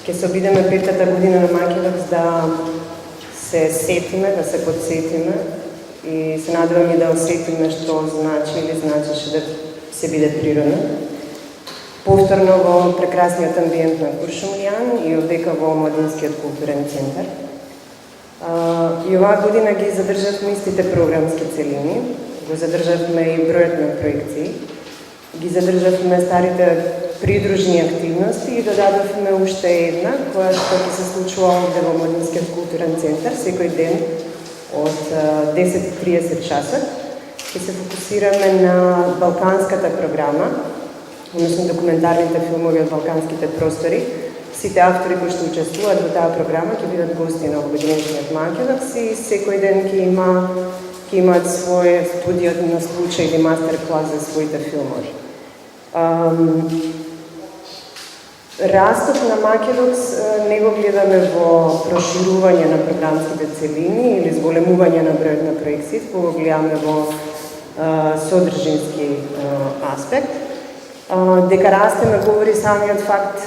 Ке се обидеме петата година на Македокс да се сетиме, да се подсетиме и се надевам и да осетиме што значи или значеше да се биде природно. Повторно во прекрасниот амбиент на Куршумлијан и овдека во Младинскиот културен центар. И оваа година ги задржавме истите програмски целини, го задржавме и бројот на проекции, ги задржавме старите придружни активности и додадовме уште една, која што ќе се случува овде во Младинскиот културен центар секој ден од 10:30 часот. Ќе се фокусираме на балканската програма, односно документарните филмови од балканските простори. Сите автори кои што учествуваат во таа програма ќе бидат гости на Обединетиот Македокс и секој ден ќе имаат свој студијно случај или мастер-клас за своите филмови. Растот на Македокс не го гледаме во проширување на програмските целини или зголемување на бројот на проекции, го гледаме во содржински аспект. Дека растеме говори самиот факт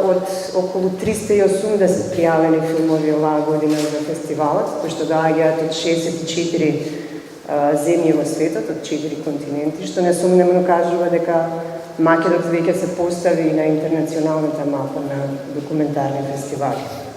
од околу 380 пријавени филмови оваа година за фестивалот, кои што доаѓаат од 64 земји во светот, од 4 континенти, што несомнено кажува дека Македокс веќе се постави на интернационалната мапа на документарни фестивали.